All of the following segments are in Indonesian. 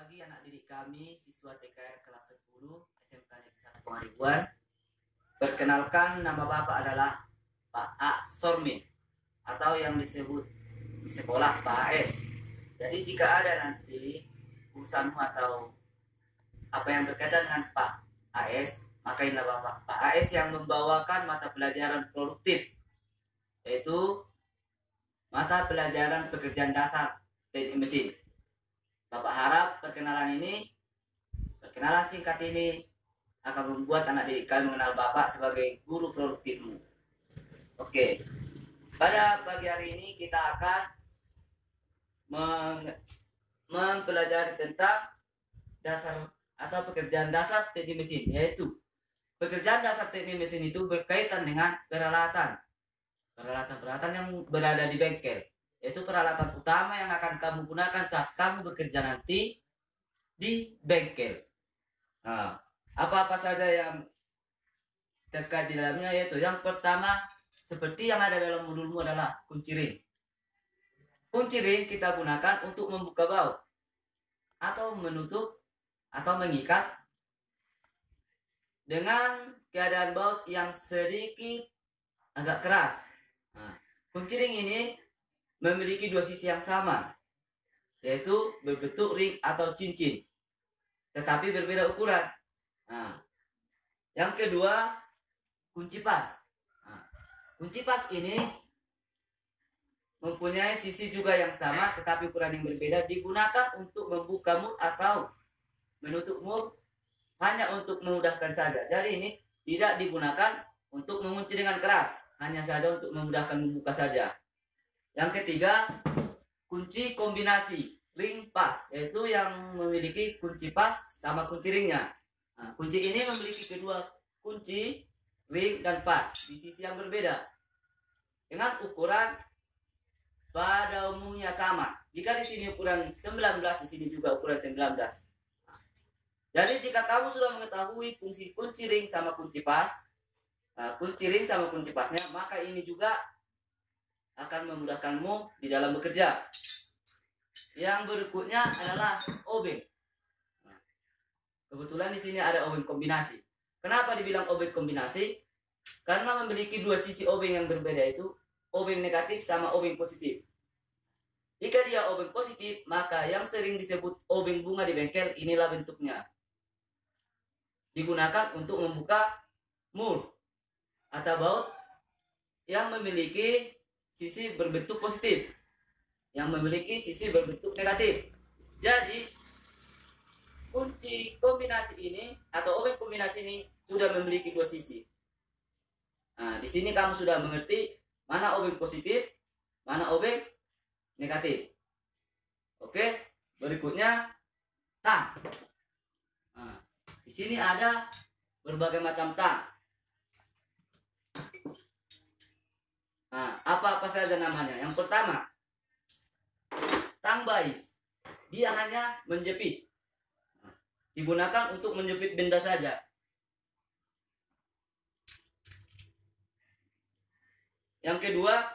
pagi anak didik kami, siswa TKR kelas 10 SMK Negeri 1 Pengaribuan. Perkenalkan, nama Bapak adalah Pak A. Sormin atau yang disebut di sekolah Pak AS. Jadi jika ada nanti urusanmu atau apa yang berkaitan dengan Pak AS, maka inilah Bapak Pak AS yang membawakan mata pelajaran produktif, yaitu mata pelajaran pekerjaan dasar teknik mesin. Bapak harap perkenalan singkat ini akan membuat anak didik kalian mengenal Bapak sebagai guru produktifmu. Oke, pada pagi hari ini kita akan mempelajari tentang dasar atau pekerjaan dasar teknik mesin, yaitu pekerjaan dasar teknik mesin itu berkaitan dengan peralatan yang berada di bengkel, yaitu peralatan utama yang akan kamu gunakan saat kamu bekerja nanti di bengkel. Nah, apa-apa saja yang terkait di dalamnya, yaitu yang pertama seperti yang ada dalam modulmu adalah kunci ring. Kunci ring kita gunakan untuk membuka baut atau menutup atau mengikat dengan keadaan baut yang sedikit agak keras. Nah, kunci ring ini memiliki dua sisi yang sama, yaitu berbentuk ring atau cincin, tetapi berbeda ukuran. Nah, yang kedua, kunci pas. Nah, kunci pas ini mempunyai sisi juga yang sama, tetapi ukuran yang berbeda, digunakan untuk membuka mur atau menutup mur hanya untuk memudahkan saja. Jadi ini tidak digunakan untuk mengunci dengan keras, hanya saja untuk memudahkan membuka saja. Yang ketiga, kunci kombinasi ring pas, yaitu yang memiliki kunci pas sama kunci ringnya. Nah, kunci ini memiliki kedua kunci ring dan pas di sisi yang berbeda dengan ukuran pada umumnya sama. Jika di sini ukuran 19, di sini juga ukuran 19. Jadi jika kamu sudah mengetahui fungsi kunci ring sama kunci pas, kunci ring sama kunci pasnya, maka ini juga akan memudahkanmu di dalam bekerja. Yang berikutnya adalah obeng. Nah, kebetulan di sini ada obeng kombinasi. Kenapa dibilang obeng kombinasi? Karena memiliki dua sisi obeng yang berbeda, itu obeng negatif sama obeng positif. Jika dia obeng positif, maka yang sering disebut obeng bunga di bengkel, inilah bentuknya. Digunakan untuk membuka mur atau baut yang memiliki sisi berbentuk positif, yang memiliki sisi berbentuk negatif. Jadi kunci kombinasi ini atau obeng kombinasi ini sudah memiliki dua sisi. Nah, di sini kamu sudah mengerti mana obeng positif, mana obeng negatif. Oke, berikutnya tang. Nah, di sini ada berbagai macam tang. Nah, apa-apa saja namanya. Yang pertama, tang bais. Dia hanya menjepit. Digunakan untuk menjepit benda saja. Yang kedua,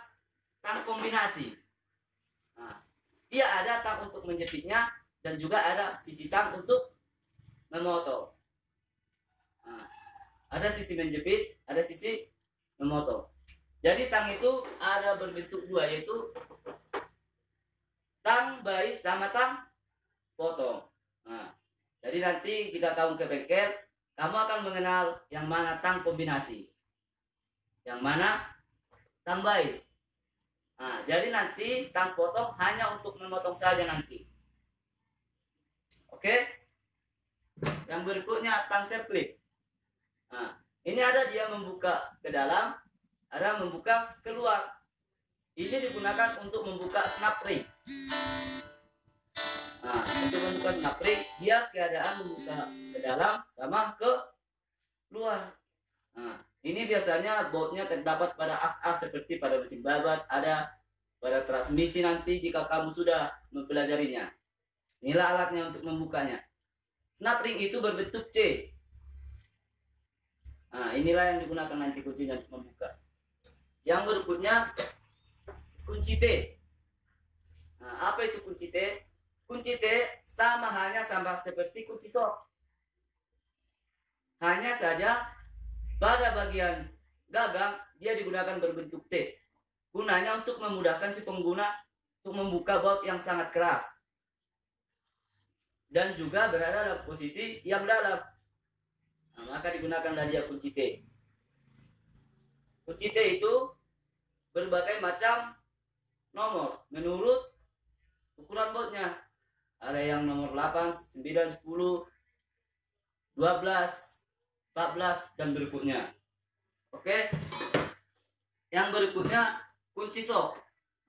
tang kombinasi. Nah, dia ada tang untuk menjepitnya dan juga ada sisi tang untuk memotong. Nah, ada sisi menjepit, ada sisi memotong. Jadi tang itu ada berbentuk dua, yaitu tang bais sama tang potong. Nah, jadi nanti jika kamu ke bengkel, kamu akan mengenal yang mana tang kombinasi, yang mana tang bais. Nah, jadi nanti tang potong hanya untuk memotong saja nanti. Oke. Yang berikutnya tang serklip. Nah, ini ada dia membuka ke dalam, ada membuka keluar. Ini digunakan untuk membuka snap ring. Nah, untuk membuka snap ring, dia keadaan membuka ke dalam sama ke luar. Nah, ini biasanya bautnya terdapat pada as-as seperti pada mesin babat, ada pada transmisi nanti jika kamu sudah mempelajarinya. Inilah alatnya untuk membukanya. Snap ring itu berbentuk C. Nah, inilah yang digunakan nanti kuncinya untuk membuka. Yang berikutnya kunci T. Nah, apa itu kunci T? kunci T sama halnya sama seperti kunci sok. Hanya saja pada bagian gagang dia digunakan berbentuk T. Gunanya untuk memudahkan si pengguna untuk membuka baut yang sangat keras. Dan juga berada dalam posisi yang dalam. Nah, maka digunakanlah dia kunci T. Kunci T itu berbagai macam nomor menurut ukuran bautnya. Ada yang nomor 8, 9, 10, 12, 14 dan berikutnya. Oke. Yang berikutnya kunci sok.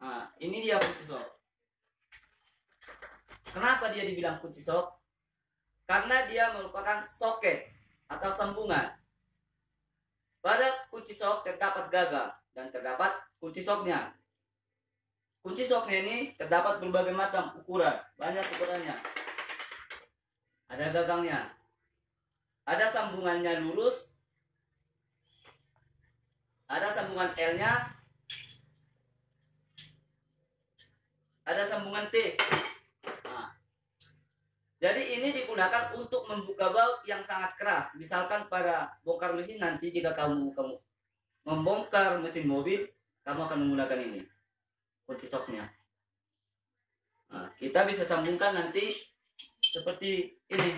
Nah, ini dia kunci sok. Kenapa dia dibilang kunci sok? Karena dia merupakan soket atau sambungan. Pada kunci sok terdapat gagang dan terdapat kunci soknya. Kunci soknya ini terdapat berbagai macam ukuran, banyak ukurannya. Ada gagangnya, ada sambungannya lurus, ada sambungan L-nya, ada sambungan T. Nah, jadi ini digunakan untuk membuka baut yang sangat keras. Misalkan pada bongkar mesin nanti jika kamu membongkar mesin mobil, kamu akan menggunakan ini. Kunci soknya. Nah, kita bisa sambungkan nanti seperti ini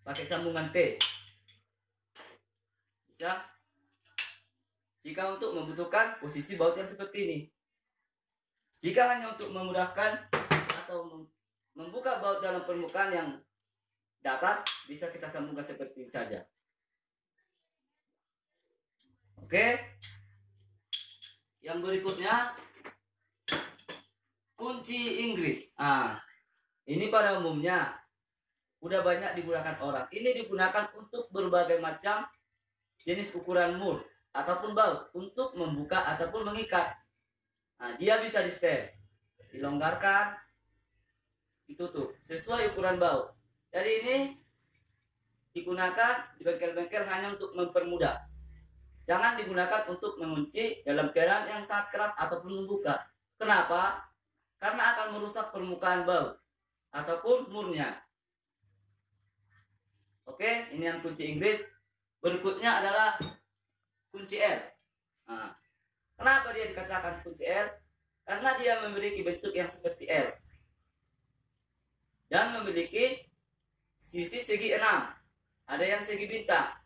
pakai sambungan T. Bisa jika untuk membutuhkan posisi baut yang seperti ini. Jika hanya untuk memudahkan atau membuka baut dalam permukaan yang datar, bisa kita sambungkan seperti ini saja. Oke. Yang berikutnya kunci Inggris. Ini pada umumnya udah banyak digunakan orang. Ini digunakan untuk berbagai macam jenis ukuran mur ataupun baut untuk membuka ataupun mengikat. Nah, dia bisa di setel, dilonggarkan, ditutup sesuai ukuran baut. Jadi ini digunakan di bengkel-bengkel hanya untuk mempermudah. Jangan digunakan untuk mengunci dalam keadaan yang sangat keras ataupun membuka. Kenapa? Karena akan merusak permukaan baut ataupun murnya. Oke, ini yang kunci Inggris. Berikutnya adalah kunci L. Nah, kenapa dia dikatakan kunci L? Karena dia memiliki bentuk yang seperti L dan memiliki sisi segi 6. Ada yang segi bintang,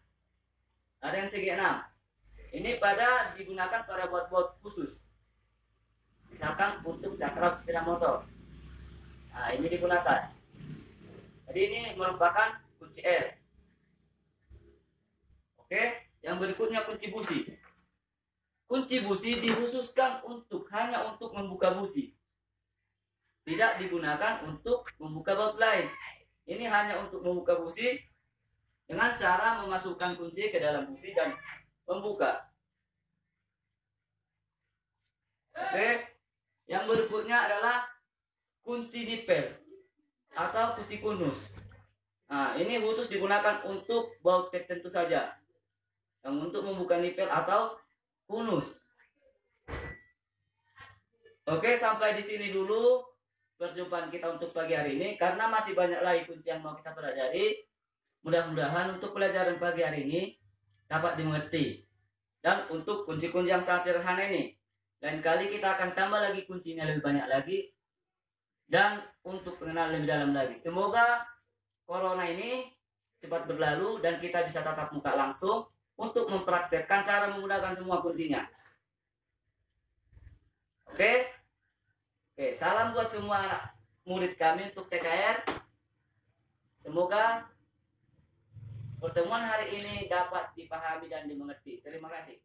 ada yang segi 6. Ini digunakan pada baut-baut khusus. Misalkan untuk cakram sepeda motor. Nah, ini digunakan. Jadi ini merupakan kunci L. Oke, yang berikutnya kunci busi. Kunci busi dikhususkan hanya untuk membuka busi. Tidak digunakan untuk membuka baut lain. Ini hanya untuk membuka busi dengan cara memasukkan kunci ke dalam busi dan membuka. Oke, yang berikutnya adalah kunci nipel atau kunci kunus. Nah, ini khusus digunakan untuk baut tertentu saja, yang untuk membuka nipel atau kunus. Oke, sampai di sini dulu perjumpaan kita untuk pagi hari ini, karena masih banyak lagi kunci yang mau kita pelajari. Mudah-mudahan untuk pelajaran pagi hari ini dapat dimengerti. Dan untuk kunci-kunci yang sangat sederhana ini, lain kali kita akan tambah lagi kuncinya lebih banyak lagi dan untuk pengenalan lebih dalam lagi. Semoga corona ini cepat berlalu dan kita bisa tatap muka langsung untuk mempraktekkan cara menggunakan semua kuncinya. Oke, salam buat semua anak murid kami untuk TKR. Semoga pertemuan hari ini dapat dipahami dan dimengerti. Terima kasih.